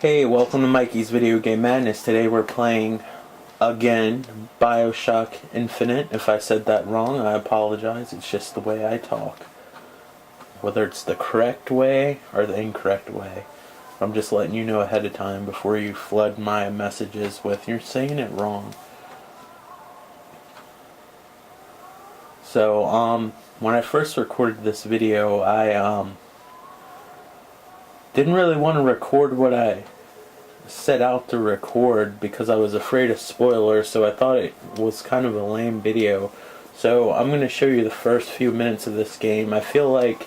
Hey, welcome to Mikey's Video Game Madness. Today we're playing, again, Bioshock Infinite. If I said that wrong, I apologize. It's just the way I talk. Whether it's the correct way or the incorrect way. I'm just letting you know ahead of time before you flood my messages with, you're saying it wrong. So, when I first recorded this video, I, didn't really want to record what I set out to record because I was afraid of spoilers, so I thought it was kind of a lame video. So I'm going to show you the first few minutes of this game. I feel like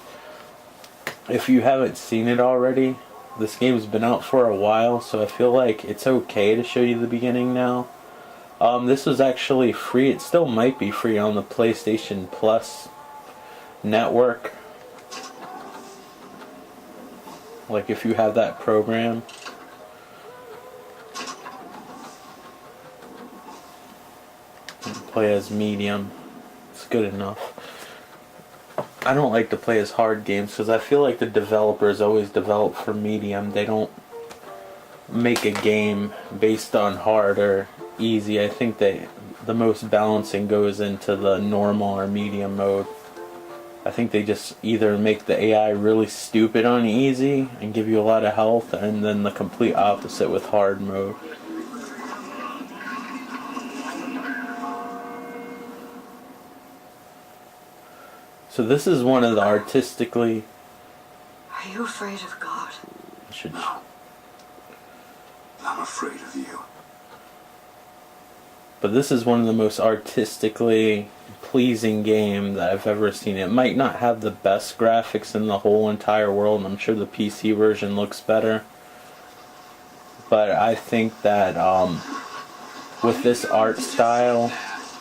if you haven't seen it already, this game's been out for a while, so I feel like it's okay to show you the beginning now. This was actually free. It still might be free on the PlayStation Plus network. Like if you have that program. Play as medium. It's good enough. I don't like to play as hard games because I feel like the developers always develop for medium. They don't make a game based on hard or easy. I think the most balancing goes into the normal or medium mode. I think they just either make the AI really stupid on easy and give you a lot of health, and then the complete opposite with hard mode. So this is one of the artistically... Are you afraid of God? No. I'm afraid of you. But this is one of the most artistically pleasing game that I've ever seen. It might not have the best graphics in the whole entire world, and I'm sure the PC version looks better. But I think that with this art style,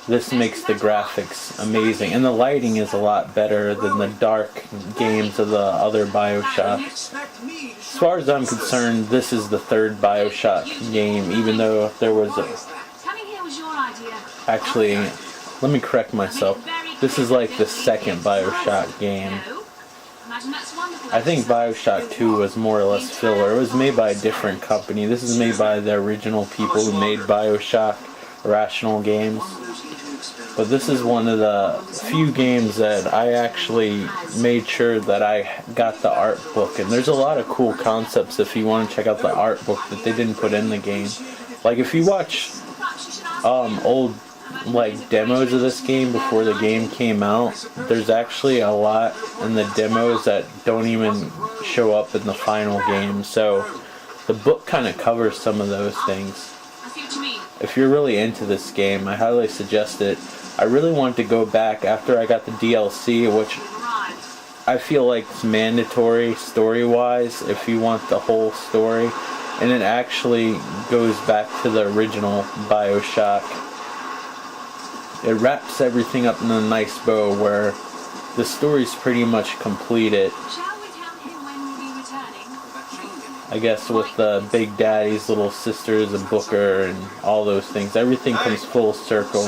this makes the graphics amazing. And the lighting is a lot better than the dark games of the other Bioshock. As far as I'm concerned, this is the third Bioshock game, even though there was a... Actually, let me correct myself. This is like the second Bioshock game. I think Bioshock 2 was more or less filler. It was made by a different company. This is made by the original people who made Bioshock, Rational Games. But this is one of the few games that I actually made sure that I got the art book. And there's a lot of cool concepts if you want to check out the art book that they didn't put in the game. Like if you watch old like demos of this game before the game came out, there's actually a lot in the demos that don't even show up in the final game. So the book kind of covers some of those things. If you're really into this game, I highly suggest it. I really want to go back after I got the DLC, which I feel like is mandatory story-wise if you want the whole story. And it actually goes back to the original Bioshock. It wraps everything up in a nice bow where the story's pretty much completed. I guess with the Big Daddy's little sisters and Booker and all those things. Everything comes full circle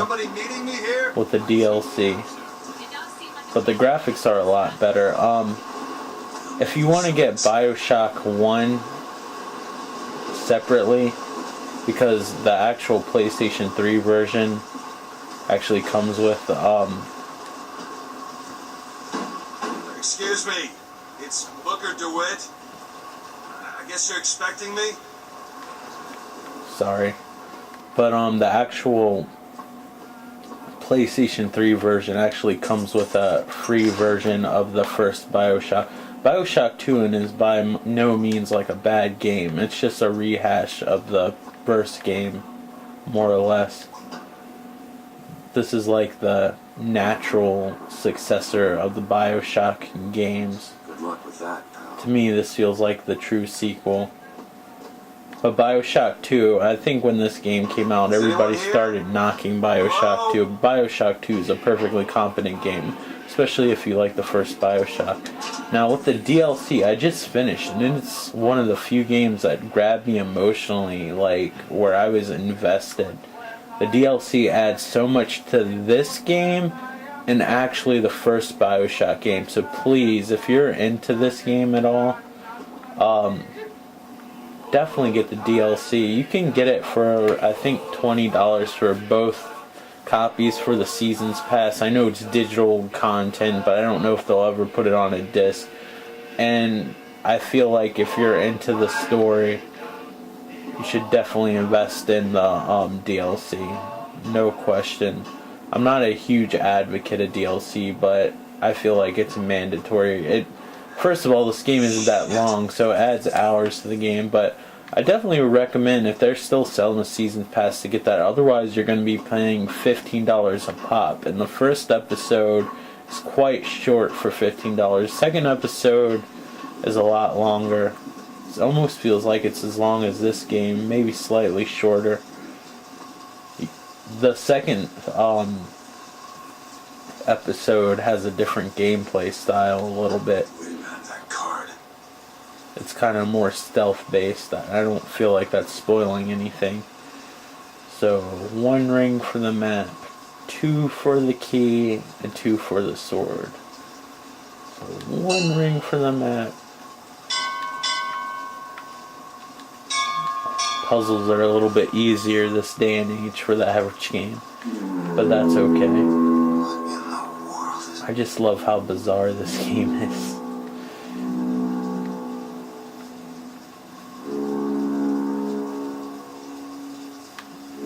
with the DLC. But the graphics are a lot better. If you want to get Bioshock 1 separately, because the actual PlayStation 3 version actually comes with Excuse me, it's Booker DeWitt. I guess you're expecting me? Sorry. But the actual PlayStation 3 version actually comes with a free version of the first Bioshock. Bioshock 2 is by no means like a bad game. It's just a rehash of the first game, more or less. This is like the natural successor of the Bioshock games. Good luck with that, pal. To me, this feels like the true sequel. But Bioshock 2, I think when this game came out, everybody started knocking Bioshock 2. Bioshock 2 is a perfectly competent game, especially if you like the first Bioshock. Now with the DLC, I just finished, and it's one of the few games that grabbed me emotionally, like where I was invested. The DLC adds so much to this game and actually the first Bioshock game. So please, if you're into this game at all, definitely get the DLC. You can get it for, I think, $20 for both copies for the Seasons Pass. I know it's digital content, but I don't know if they'll ever put it on a disc. And I feel like if you're into the story, you should definitely invest in the DLC. No question. I'm not a huge advocate of DLC, but I feel like it's mandatory. First of all, this game isn't that long, so it adds hours to the game, but I definitely would recommend, if they're still selling the Season Pass, to get that. Otherwise, you're going to be paying $15 a pop. And the first episode is quite short for $15. Second episode is a lot longer. It almost feels like it's as long as this game, maybe slightly shorter. The second episode has a different gameplay style a little bit. Wait a minute, that card. It's kind of more stealth based. I don't feel like that's spoiling anything. So 1 ring for the map, 2 for the key, and 2 for the sword. So 1 ring for the map. Puzzles are a little bit easier this day and age for the average game, but that's okay. What in the world is... I just love how bizarre this game is.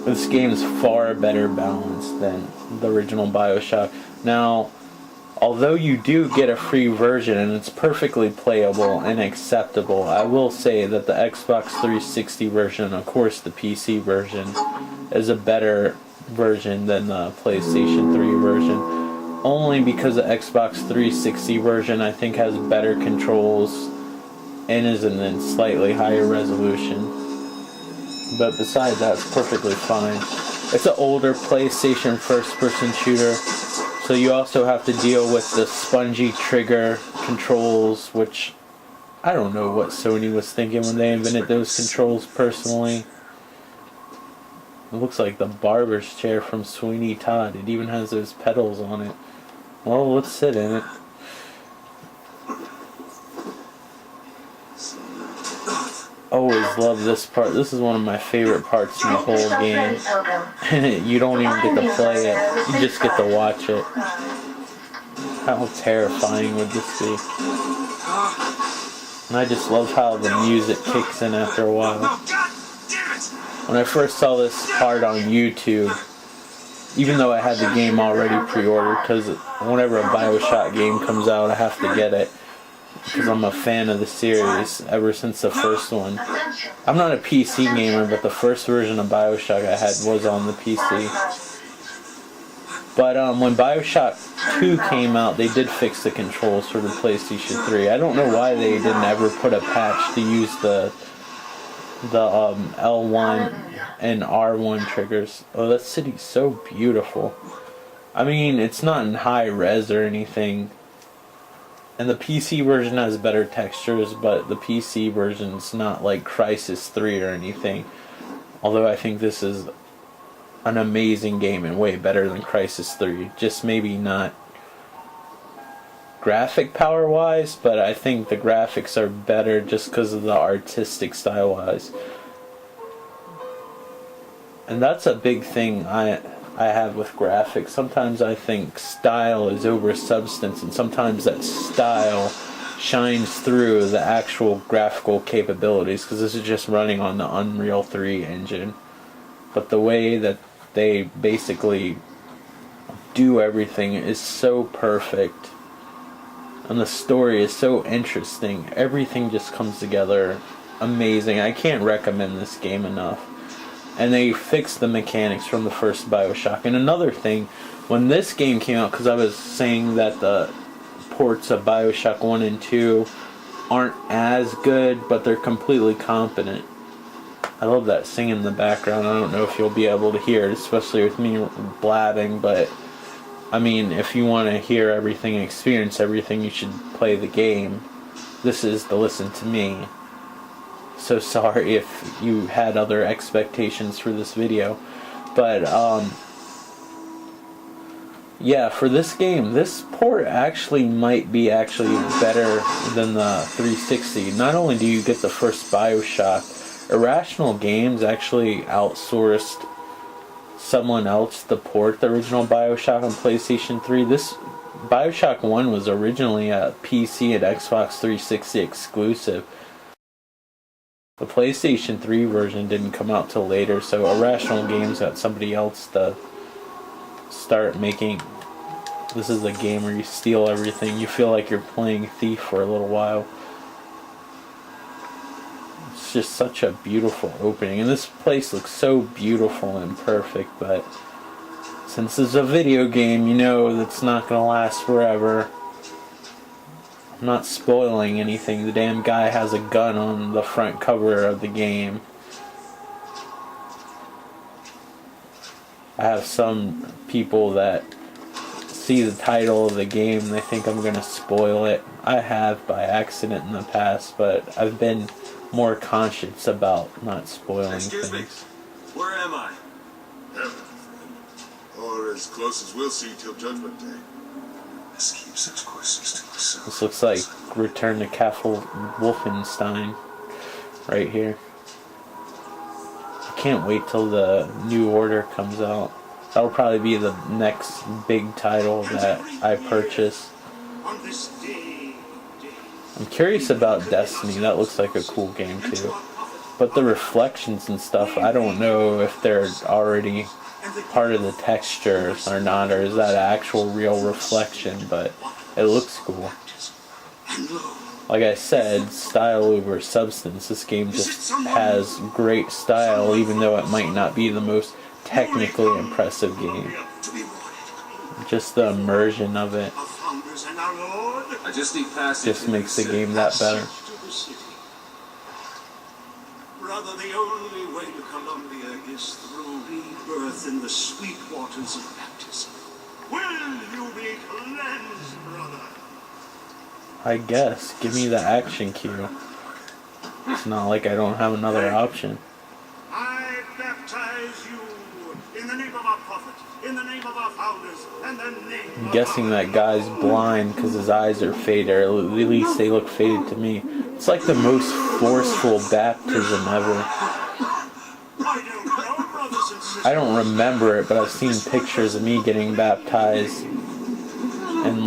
This game's far better balanced than the original Bioshock. Now, although you do get a free version and it's perfectly playable and acceptable, I will say that the Xbox 360 version, of course the PC version, is a better version than the PlayStation 3 version. Only because the Xbox 360 version, I think, has better controls and is in a slightly higher resolution. But besides that, it's perfectly fine. It's an older PlayStation first-person shooter, so you also have to deal with the spongy trigger controls, which I don't know what Sony was thinking when they invented those controls personally. It looks like the barber's chair from Sweeney Todd. It even has those pedals on it. Well, let's sit in it. Always love this part. This is one of my favorite parts in the whole game. And you don't even get to play it. You just get to watch it. How terrifying would this be? And I just love how the music kicks in after a while. When I first saw this part on YouTube, even though I had the game already pre-ordered, because whenever a Bioshock game comes out, I have to get it, because I'm a fan of the series ever since the first one. I'm not a PC gamer, but the first version of Bioshock I had was on the PC. But when Bioshock 2 came out, they did fix the controls for the PlayStation 3. I don't know why they didn't ever put a patch to use the L1 and R1 triggers. Oh, that city's so beautiful. I mean, it's not in high res or anything. And the PC version has better textures, but the PC version's not like Crysis 3 or anything. Although I think this is an amazing game and way better than Crysis 3. Just maybe not graphic power wise, but I think the graphics are better just because of the artistic style wise. And that's a big thing I have with graphics. Sometimes I think style is over substance, and sometimes that style shines through the actual graphical capabilities, because this is just running on the Unreal 3 engine. But the way that they basically do everything is so perfect, and the story is so interesting. Everything just comes together amazing. I can't recommend this game enough. And they fixed the mechanics from the first Bioshock. And another thing, when this game came out, because I was saying that the ports of Bioshock 1 and 2 aren't as good, but they're completely competent. I love that singing in the background. I don't know if you'll be able to hear it, especially with me blabbing, but I mean, if you want to hear everything and experience everything, you should play the game. This is the listen to me. So sorry if you had other expectations for this video, but yeah, for this game, this port actually might be better than the 360. Not only do you get the first Bioshock, Irrational Games actually outsourced someone else to port the original Bioshock on PlayStation 3. This Bioshock 1 was originally a PC and Xbox 360 exclusive. The PlayStation 3 version didn't come out till later, so Irrational Games got somebody else to start making. This is a game where you steal everything. You feel like you're playing Thief for a little while. It's just such a beautiful opening. And this place looks so beautiful and perfect, but since it's a video game, you know that's not going to last forever. I'm not spoiling anything. The damn guy has a gun on the front cover of the game. I have some people that see the title of the game, they think I'm going to spoil it. I have by accident in the past, but I've been more conscious about not spoiling Excuse things. me. Where am I? Heaven, friend. Or as close as we'll see till Judgment Day. Let's keep such questions to myself. This looks like Return to Castle Wolfenstein right here. I can't wait till the New Order comes out. That'll probably be the next big title that I purchase. I'm curious about Destiny. That looks like a cool game too. But the reflections and stuff, I don't know if they're already part of the textures or not, or is that actual real reflection, but it looks cool. Like I said, style over substance. This game just has great style, even though it might not be the most technically impressive game. Just the immersion of it just makes the game that better. Brother, the only way to Columbia is through rebirth in the sweet waters of baptism. Will you be cleansed, brother? I guess. Give me the action cue. It's not like I don't have another option. I baptize you in the name of our prophet, in the name of our founders, and the name I'm of guessing that guy's blind because his eyes are faded, or at least they look faded to me. It's like the most forceful baptism ever. I don't remember it, but I've seen pictures of me getting baptized and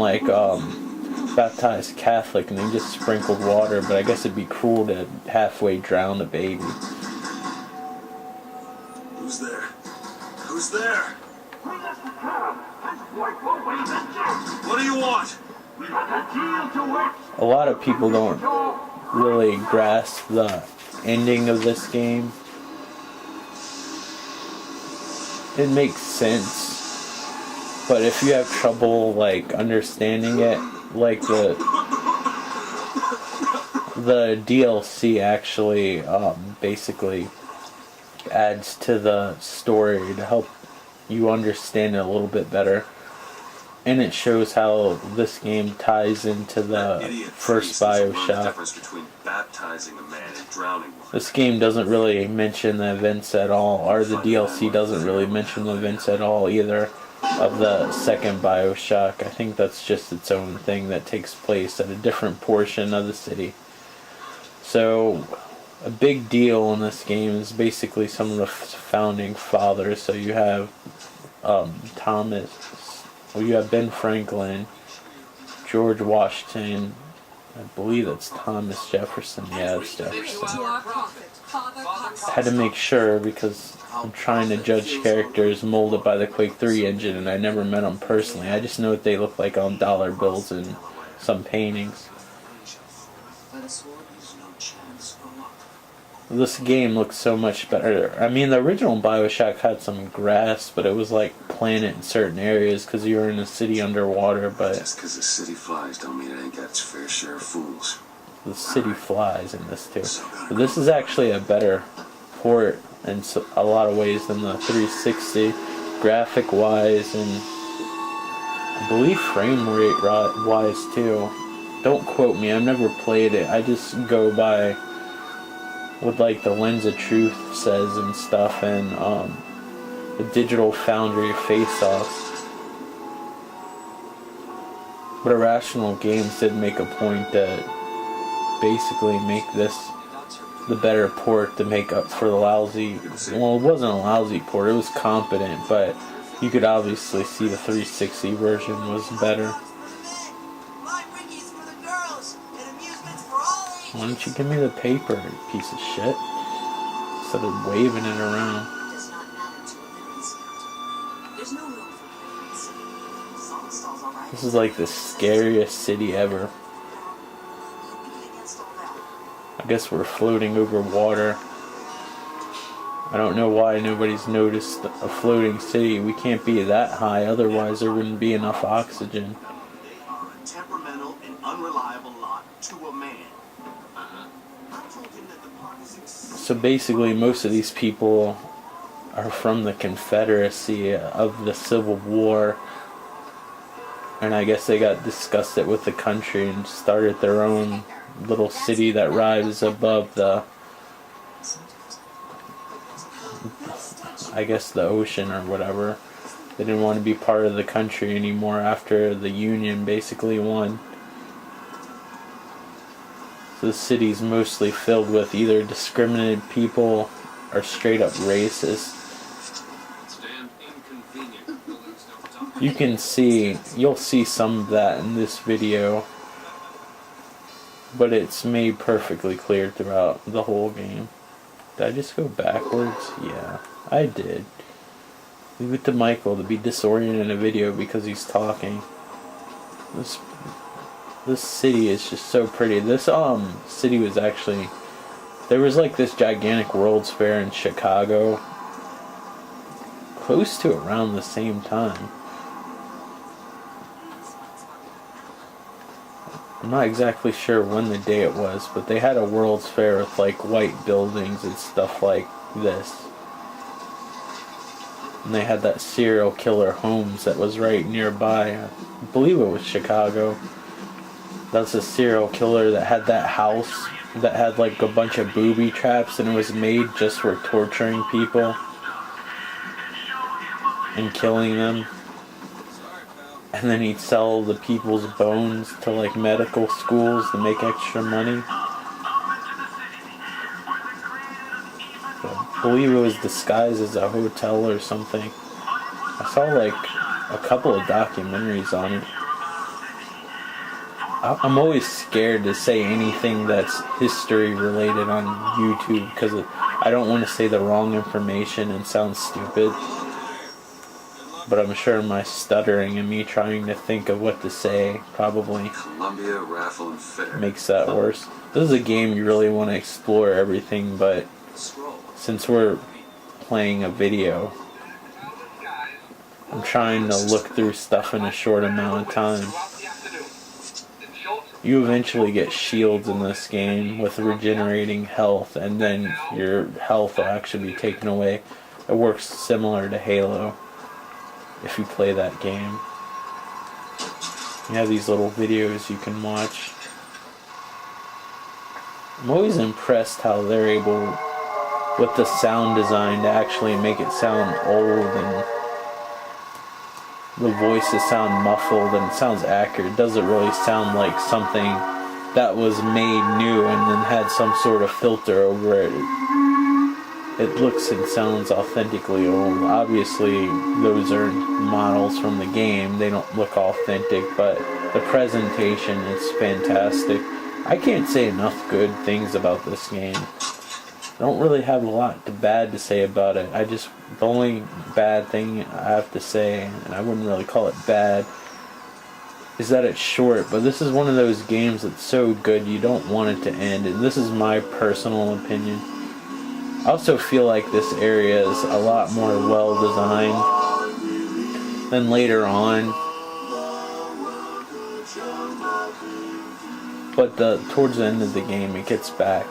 baptized Catholic, and they just sprinkled water, but I guess it'd be cruel to halfway drown a baby. Who's there? Who's there? What do you want? A lot of people don't really grasp the ending of this game. It makes sense, but if you have trouble understanding it, the DLC actually basically adds to the story to help you understand it a little bit better. And it shows how this game ties into the first Bioshock. This game doesn't really mention the events at all, or the DLC doesn't really mention the events at all either of the second Bioshock. I think that's just its own thing that takes place at a different portion of the city. So, a big deal in this game is basically some of the founding fathers. So you have you have Ben Franklin, George Washington, I believe it's Thomas Jefferson. Yeah, it's Jefferson. I had to make sure because I'm trying to judge characters molded by the Quake 3 engine, and I never met them personally. I just know what they look like on dollar bills and some paintings. This game looks so much better. I mean, the original Bioshock had some grass, but it was like planet in certain areas because you were in a city underwater. But just because the city flies don't mean it ain't got its fair share of fools. The city flies in this too. But this is actually a better port in a lot of ways than the 360, graphic wise, and I believe frame rate wise too. Don't quote me, I've never played it. I just go by what the Lens of Truth says and stuff, and the Digital Foundry face-offs. But Irrational Games did make a point to basically make this the better port to make up for the lousy. Well, it wasn't a lousy port. It was competent, but you could obviously see the 360 version was better. Why don't you give me the paper, you piece of shit? Instead of waving it around. This is like the scariest city ever. I guess we're floating over water. I don't know why nobody's noticed a floating city. We can't be that high, otherwise there wouldn't be enough oxygen. They are a temperamental and unreliable lot to a man. So basically most of these people are from the Confederacy of the Civil War. And I guess they got disgusted with the country and started their own little city that rises above the, I guess, the ocean or whatever. They didn't want to be part of the country anymore after the Union basically won. So the city's mostly filled with either discriminated people or straight up racist. You can see, you'll see some of that in this video, but it's made perfectly clear throughout the whole game. Did I just go backwards? Yeah, I did. Leave it to Michael to be disoriented in a video because he's talking. This city is just so pretty. This city was actually, there was like this gigantic World's Fair in Chicago close to around the same time. I'm not exactly sure when the day it was, but they had a World's Fair with like white buildings and stuff like this. And they had that serial killer Holmes that was right nearby. I believe it was Chicago. That's a serial killer that had that house that had like a bunch of booby traps, and it was made just for torturing people and killing them. And then he'd sell the people's bones to like medical schools to make extra money. I believe it was disguised as a hotel or something. I saw like a couple of documentaries on it. I'm always scared to say anything that's history related on YouTube because I don't want to say the wrong information and sound stupid. But I'm sure my stuttering and me trying to think of what to say probably Columbia, Raffle, and Fair. makes that worse. This is a game you really want to explore everything, but since we're playing a video, I'm trying to look through stuff in a short amount of time. You eventually get shields in this game with regenerating health, and then your health will actually be taken away. It works similar to Halo. If you play that game, you have these little videos you can watch. I'm always impressed how they're able, with the sound design, to actually make it sound old and the voices sound muffled and it sounds accurate. It doesn't really sound like something that was made new and then had some sort of filter over it. It looks and sounds authentically old. Obviously, those are models from the game. They don't look authentic, but the presentation is fantastic. I can't say enough good things about this game. I don't really have a lot bad to say about it. The only bad thing I have to say, and I wouldn't really call it bad, is that it's short. But this is one of those games that's so good you don't want it to end, and this is my personal opinion. I also feel like this area is a lot more well designed than later on. But towards the end of the game it gets back.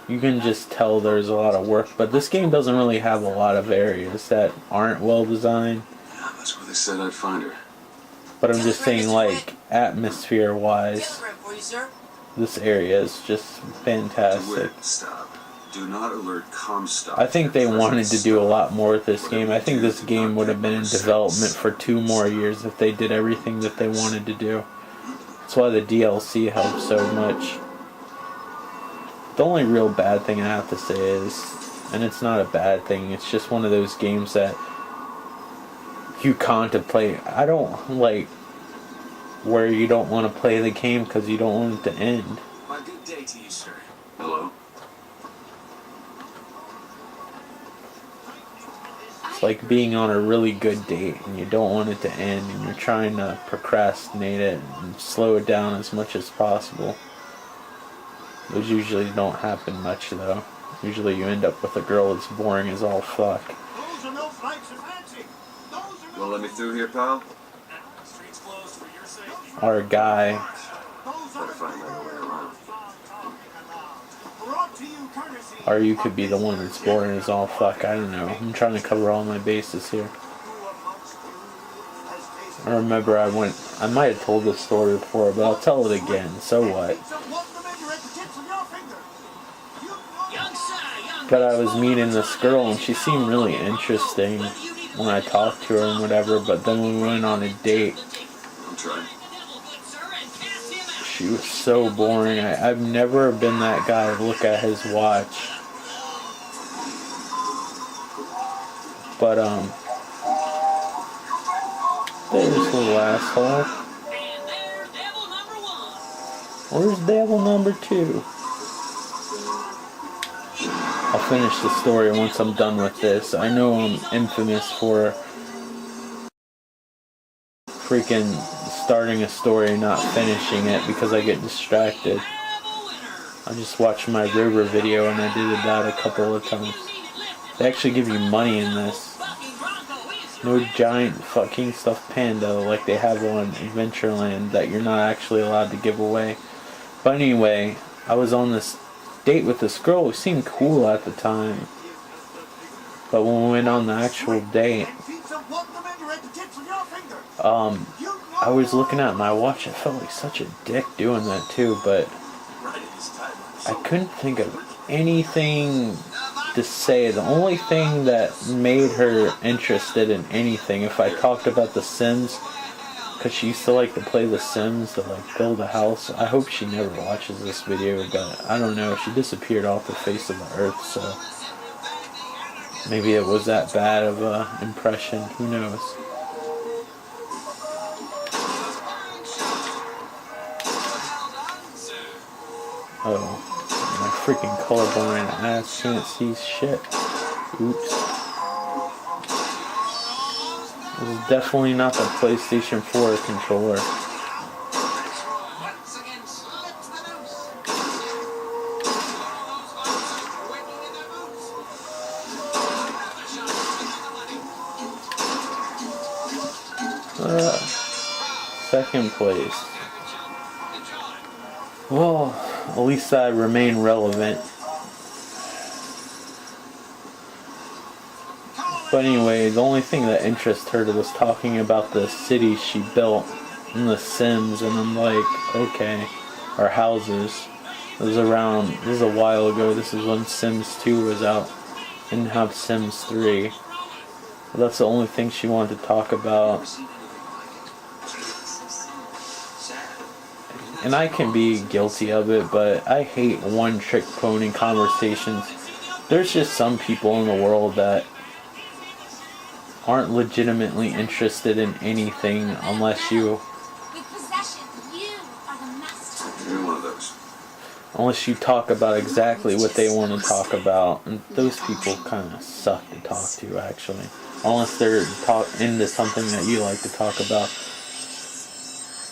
You can just tell there's a lot of work, but this game doesn't really have a lot of areas that aren't well designed. Yeah, that's where they said I'd find her. But I'm just saying, like, atmosphere wise, this area is just fantastic. Stop. Do not alert Comstock. I think they wanted to do a lot more with this game. I think this game would have been in development for 2 more years if they did everything that they wanted to do. That's why the DLC helped so much. The only real bad thing I have to say is, and it's not a bad thing, it's just one of those games that you contemplate. I don't like where you don't want to play the game because you don't want it to end. My good day to you, sir. Hello? It's like being on a really good date and you don't want it to end and you're trying to procrastinate it and slow it down as much as possible. Those usually don't happen much though. Usually you end up with a girl that's boring as all fuck. Those are no flights of fancy. Those are no... Wanna let me through here, pal? Streets closed for your safety. Or a guy. Better find my way around. Brought to you courtesy. Or you could be the one that's boring as all fuck. I don't know. I'm trying to cover all my bases here. I remember I might have told this story before, but I'll tell it again. So what? But I was meeting this girl and she seemed really interesting when I talked to her and whatever, but then we went on a date. I'm trying. She was so boring. I've never been that guy to look at his watch. But, there's little asshole. Where's devil number 2? I'll finish the story once I'm done with this. I know I'm infamous for freaking starting a story and not finishing it because I get distracted. I just watched my River video and I did that a couple of times. They actually give you money in this. No giant fucking stuffed panda like they have on Adventureland that you're not actually allowed to give away. But anyway, I was on this date with this girl who seemed cool at the time. But when we went on the actual date, I was looking at my watch. I felt like such a dick doing that too, but I couldn't think of anything to say. The only thing that made her interested in anything, if I talked about The Sims, because she used to like to play The Sims to like build a house. I hope she never watches this video, but I don't know. She disappeared off the face of the earth, so maybe it was that bad of a impression. Who knows? Oh, my freaking colorblind ass can't see shit. Oops. This is definitely not the PlayStation 4 controller. Second place. Well, at least I remain relevant. But anyway, the only thing that interested her was talking about the city she built in The Sims, and I'm like, okay, or houses. It was around, this is a while ago, this is when Sims 2 was out, didn't have Sims 3. But that's the only thing she wanted to talk about. And I can be guilty of it, but I hate one-trick pony conversations. There's just some people in the world that aren't legitimately interested in anything unless you... You're one of those. Unless you talk about exactly what they want to talk about. And those people kind of suck to talk to, actually. Unless they're into something that you like to talk about.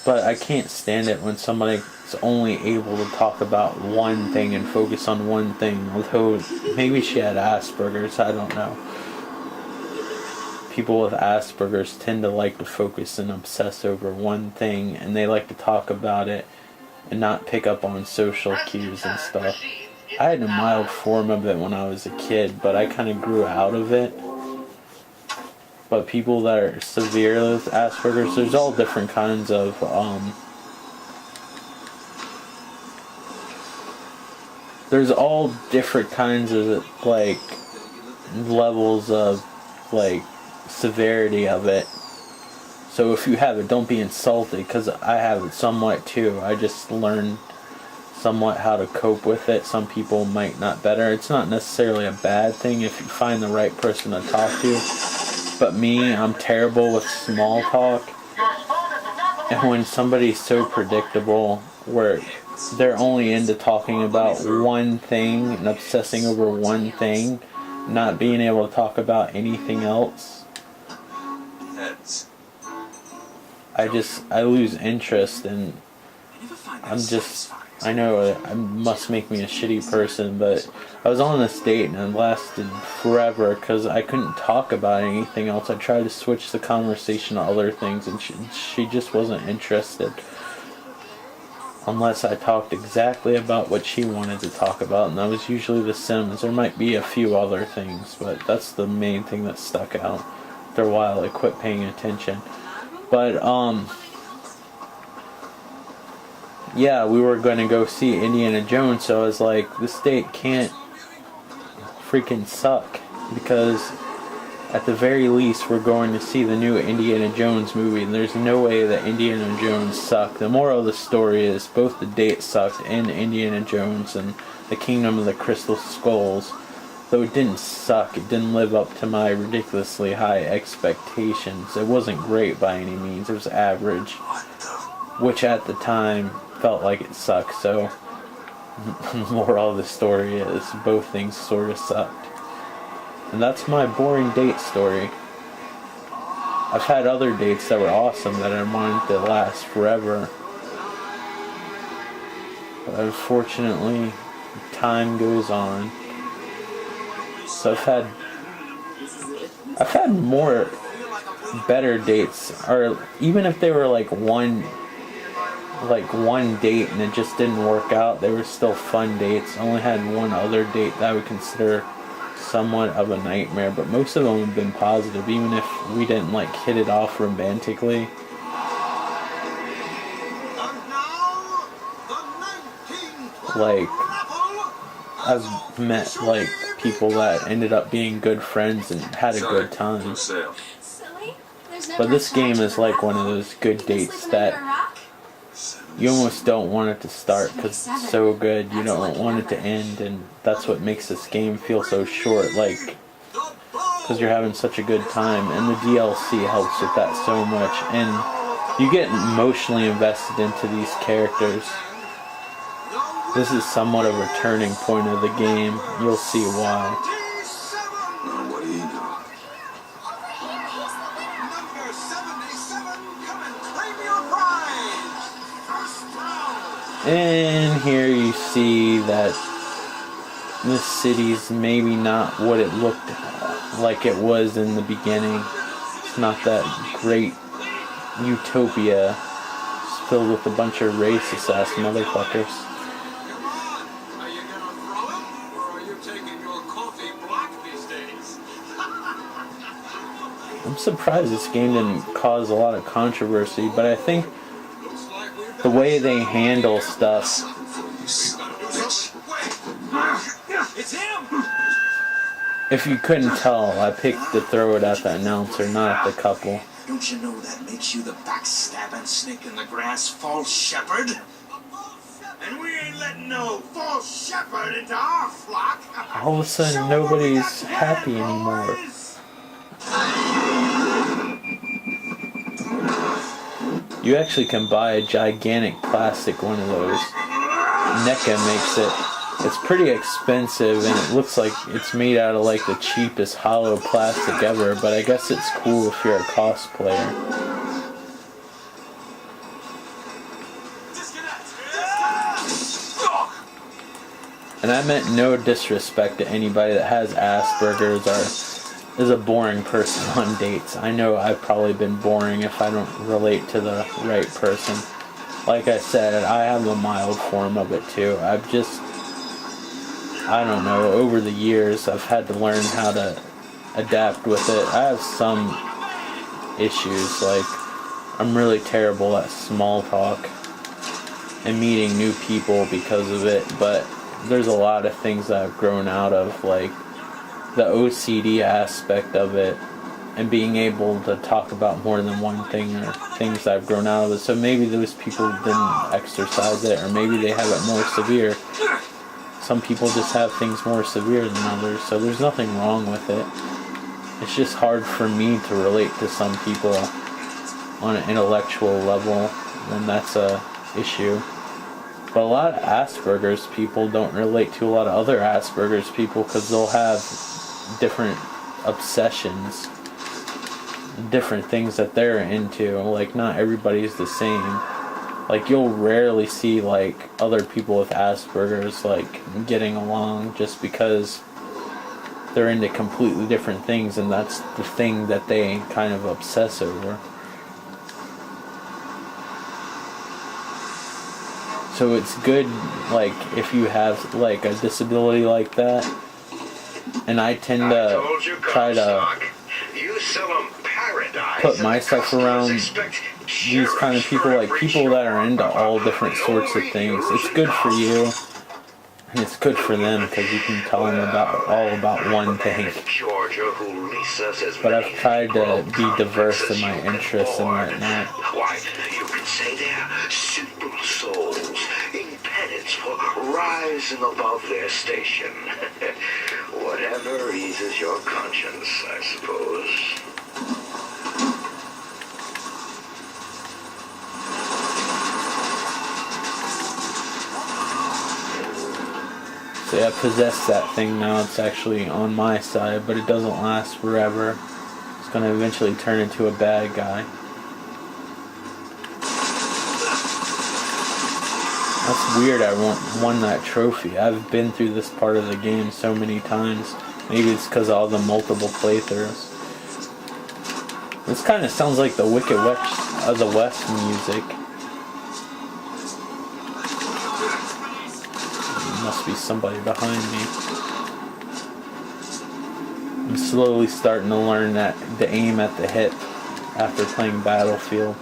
But I can't stand it when somebody's only able to talk about one thing and focus on one thing. Although, maybe she had Asperger's, I don't know. People with Asperger's tend to like to focus and obsess over one thing, and they like to talk about it and not pick up on social cues and stuff. I had a mild form of it when I was a kid, but I kind of grew out of it. But people that are severe with Asperger's, there's all different kinds of, there's all different kinds of, like, levels of, like, severity of it. So if you have it, don't be insulted, because I have it somewhat too. I just learned somewhat how to cope with it. Some people might not better. It's not necessarily a bad thing if you find the right person to talk to. But me, I'm terrible with small talk. And when somebody's so predictable, where they're only into talking about one thing and obsessing over one thing, not being able to talk about anything else, Heads. I lose interest, and I know it must make me a shitty person, but I was on this date and it lasted forever because I couldn't talk about anything else. I tried to switch the conversation to other things, and she just wasn't interested unless I talked exactly about what she wanted to talk about, and that was usually The Sims. There might be a few other things, but that's the main thing that stuck out. After a while, I quit paying attention. But, yeah, we were going to go see Indiana Jones, so I was like, this date can't freaking suck, because at the very least we're going to see the new Indiana Jones movie, and there's no way that Indiana Jones sucked. The moral of the story is both the date sucked and Indiana Jones and the Kingdom of the Crystal Skulls. Though it didn't suck, it didn't live up to my ridiculously high expectations. It wasn't great by any means, it was average, which at the time felt like it sucked. So the moral of the story is both things sort of sucked. And that's my boring date story. I've had other dates that were awesome that I wanted to last forever, but unfortunately time goes on. So I've had more better dates, or even if they were like one date and it just didn't work out, they were still fun dates. I only had one other date that I would consider somewhat of a nightmare, but most of them have been positive, even if we didn't like hit it off romantically. Like, I've met like people that ended up being good friends and had a good time. But this game is like one of those good dates that you almost don't want it to start because it's so good. You don't want it to end, and that's what makes this game feel so short. Like, because you're having such a good time, and the DLC helps with that so much, and you get emotionally invested into these characters. This is somewhat of a turning point of the game. You'll see why. What do you know? Number 77, come and claim your prize. First round. And here you see that this city's maybe not what it looked like it was in the beginning. It's not that great utopia. It's filled with a bunch of racist ass motherfuckers. I'm surprised this game didn't cause a lot of controversy, but I think the way they handle stuff. If you couldn't tell, I picked to throw it at the announcer, not at the couple. Don't you know that makes you the backstabbing snake in the grass, false shepherd? And we ain't letting no false shepherd into our flock. All of a sudden, nobody's happy anymore. You actually can buy a gigantic plastic one of those. NECA makes it. It's pretty expensive, and it looks like it's made out of like the cheapest hollow plastic ever, but I guess it's cool if you're a cosplayer. And I meant no disrespect to anybody that has Asperger's or is a boring person on dates. I know I've probably been boring if I don't relate to the right person. Like I said, I have a mild form of it too. I don't know, over the years I've had to learn how to adapt with it. I have some issues, like I'm really terrible at small talk and meeting new people because of it, but there's a lot of things that I've grown out of, like the OCD aspect of it and being able to talk about more than one thing or things I've grown out of it. So maybe those people didn't exercise it, or maybe they have it more severe. Some people just have things more severe than others, so there's nothing wrong with it. It's just hard for me to relate to some people on an intellectual level when that's a issue. But a lot of Asperger's people don't relate to a lot of other Asperger's people because they'll have different obsessions, different things that they're into. Like, not everybody's the same. Like, you'll rarely see, like, other people with Asperger's, like, getting along just because they're into completely different things, and that's the thing that they kind of obsess over. So it's good, like, if you have, like, a disability like that, and I tend to try to put myself around these kind of people, like people that are into all different sorts of things. It's good for you, and it's good for them, because you can tell them all about one thing. But I've tried to be diverse in my interests and whatnot. Why, you could say they're simple souls in penance for rising above their station. Whatever eases your conscience, I suppose. See, I possess that thing now. It's actually on my side, but it doesn't last forever. It's going to eventually turn into a bad guy. That's weird, I won that trophy. I've been through this part of the game so many times. Maybe it's because of all the multiple playthroughs. This kind of sounds like the Wicked Witch of the West music. There must be somebody behind me. I'm slowly starting to learn that to aim at the hip after playing Battlefield.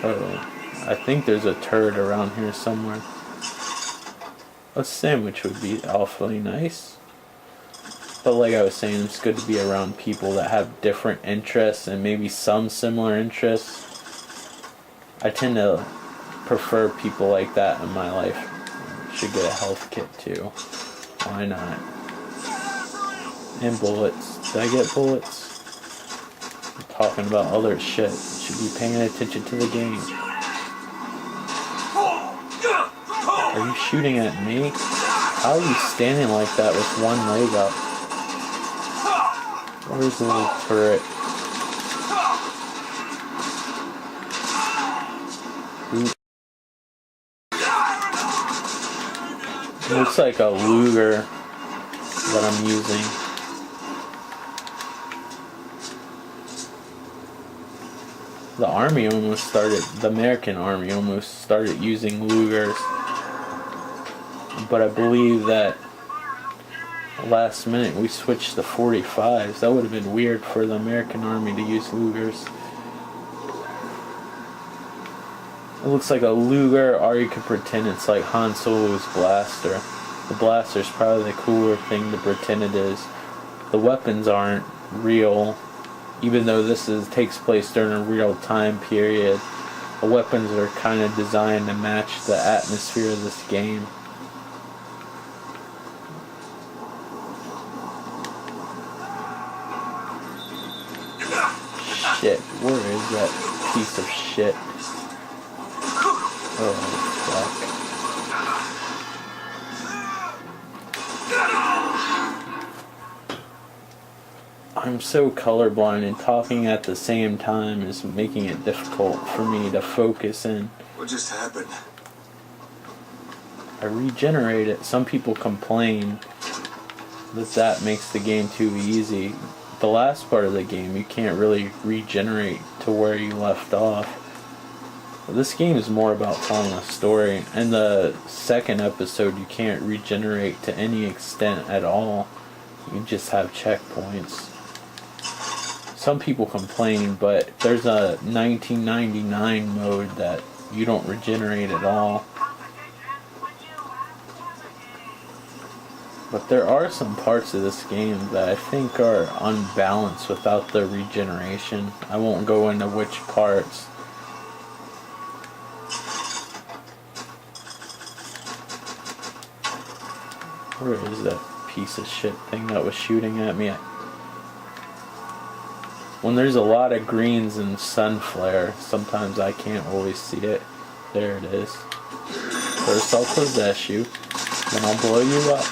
Oh, I think there's a turret around here somewhere. A sandwich would be awfully nice. But like I was saying, it's good to be around people that have different interests and maybe some similar interests. I tend to prefer people like that in my life. Should get a health kit too. Why not? And bullets. Did I get bullets? I'm talking about other shit. Should be paying attention to the game. Are you shooting at me? How are you standing like that with one leg up? Where's the little turret? Ooh. It looks like a Luger that I'm using. The American Army almost started using Lugers. But I believe that last minute we switched to 45s. That would have been weird for the American Army to use Lugers. It looks like a Luger, or you could pretend it's like Han Solo's blaster. The blaster's probably the cooler thing to pretend it is. The weapons aren't real, even though takes place during a real time period. The weapons are kind of designed to match the atmosphere of this game. Shit, where is that piece of shit? Oh, fuck. I'm so colorblind, and talking at the same time is making it difficult for me to focus in. What just happened? I regenerated. Some people complain that makes the game too easy. The last part of the game, you can't really regenerate to where you left off. This game is more about telling a story. In the second episode, you can't regenerate to any extent at all. You just have checkpoints. Some people complain, but there's a 1999 mode that you don't regenerate at all. But there are some parts of this game that I think are unbalanced without the regeneration. I won't go into which parts. Where is that piece of shit thing that was shooting at me? When there's a lot of greens and sun flare, sometimes I can't always see it. There it is. First I'll possess you, then I'll blow you up.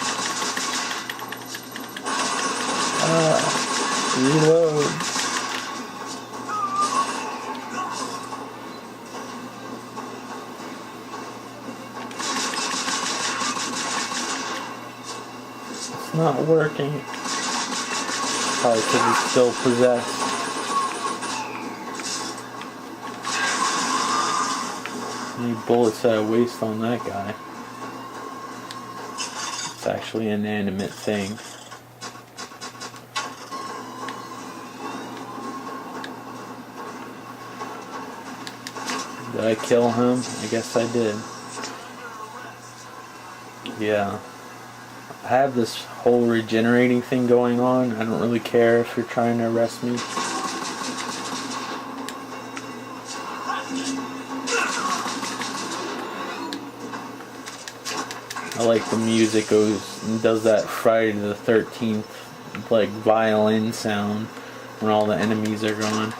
Reload. It's not working. Probably because he's still possessed. Any bullets that I waste on that guy. It's actually an inanimate thing. Did I kill him? I guess I did. Yeah. I have this whole regenerating thing going on. I don't really care if you're trying to arrest me. I like the music does that Friday the 13th like violin sound when all the enemies are gone.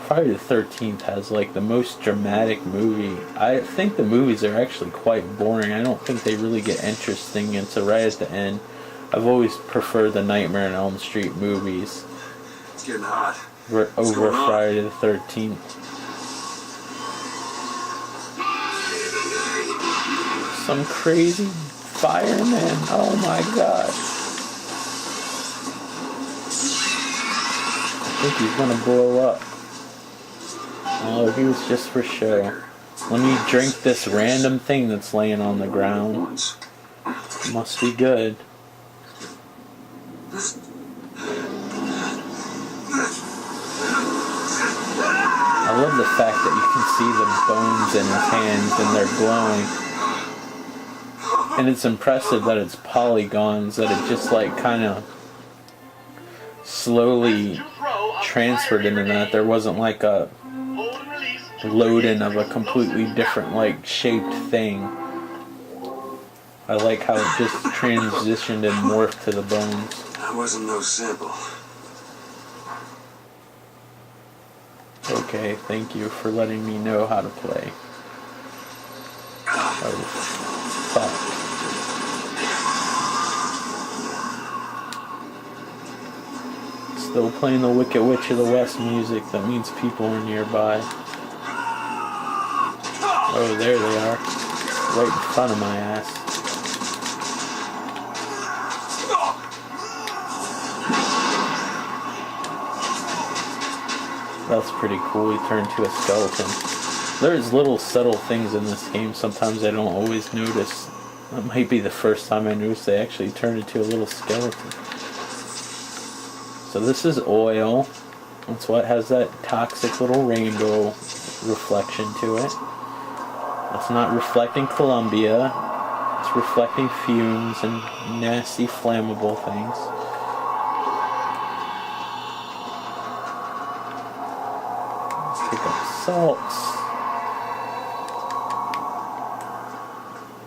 Friday the 13th has like the most dramatic movie. I think the movies are actually quite boring. I don't think they really get interesting until right at the end. I've always preferred the Nightmare on Elm Street movies. It's getting hot. Over Friday the 13th. Some crazy fireman. Oh my god. I think he's gonna blow up. Oh, he was just for show. Let me drink this random thing that's laying on the ground. Must be good. I love the fact that you can see the bones in his hands and they're glowing. And it's impressive that it's polygons, that it just like kind of slowly transferred into that. There wasn't like a load-in of a completely different like shaped thing. I like how it just transitioned and morphed to the bones. That wasn't no sample. Okay, thank you for letting me know how to play. Oh, fuck. Still playing the Wicked Witch of the West music. That means people are nearby. Oh, there they are. Right in front of my ass. That's pretty cool. He turned to a skeleton. There's little subtle things in this game sometimes I don't always notice. That might be the first time I noticed they actually turned into a little skeleton. So this is oil. That's what has that toxic little rainbow reflection to it. It's not reflecting Columbia. It's reflecting fumes and nasty flammable things. Let's pick up salts.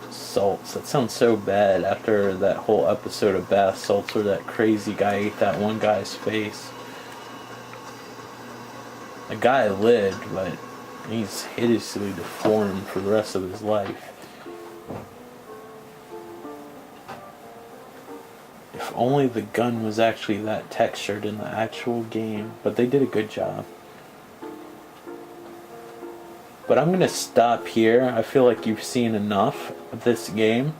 Salts. That sounds so bad after that whole episode of bath salts where that crazy guy ate that one guy's face. The guy lived, but he's hideously deformed for the rest of his life. If only the gun was actually that textured in the actual game, but they did a good job. But I'm going to stop here. I feel like you've seen enough of this game.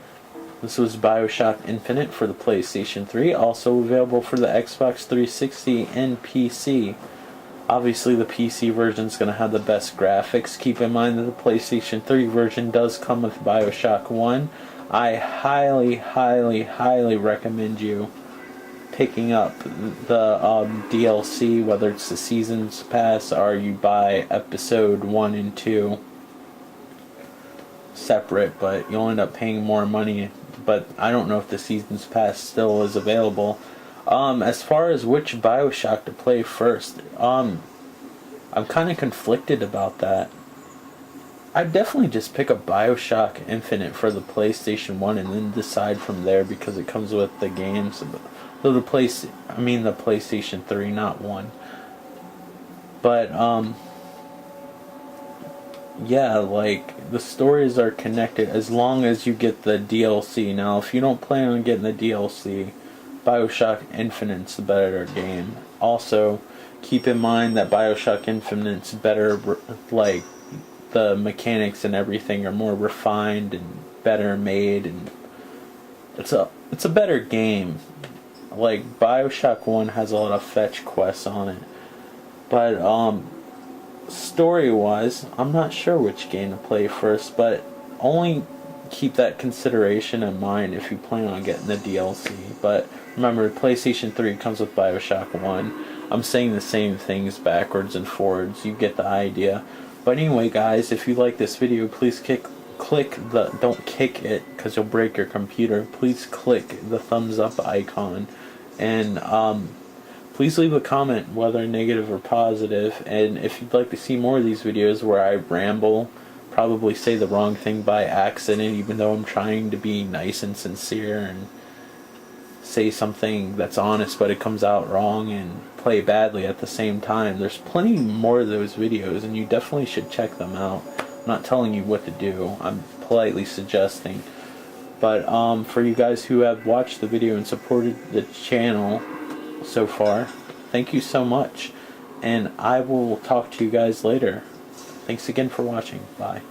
This was Bioshock Infinite for the PlayStation 3, also available for the Xbox 360 and PC. Obviously the PC version is going to have the best graphics. Keep in mind that the PlayStation 3 version does come with Bioshock 1. I highly, highly, highly recommend you picking up the DLC, whether it's the Seasons Pass or you buy Episode 1 and 2. separate, but you'll end up paying more money. But I don't know if the Seasons Pass still is available. As far as which Bioshock to play first, I'm kind of conflicted about that. I'd definitely just pick up Bioshock Infinite for the PlayStation 1 and then decide from there, because it comes with the games. Though the PlayStation 3, not 1. But, yeah, like, the stories are connected as long as you get the DLC. Now, if you don't plan on getting the DLC, Bioshock Infinite's the better game. Also, keep in mind that Bioshock Infinite's better, like, the mechanics and everything are more refined and better made, and it's a better game. Like, Bioshock 1 has a lot of fetch quests on it. But, story-wise, I'm not sure which game to play first, but only keep that consideration in mind if you plan on getting the DLC. But remember, PlayStation 3 comes with Bioshock 1. I'm saying the same things backwards and forwards. You get the idea. But anyway, guys, if you like this video, please don't kick it, because you'll break your computer. Please click the thumbs up icon. And, please leave a comment, whether negative or positive. And if you'd like to see more of these videos where I ramble, probably say the wrong thing by accident, even though I'm trying to be nice and sincere and say something that's honest, but it comes out wrong, and play badly at the same time, there's plenty more of those videos, and you definitely should check them out. I'm not telling you what to do, I'm politely suggesting. But for you guys who have watched the video and supported the channel so far, thank you so much, and I will talk to you guys later. Thanks again for watching. Bye.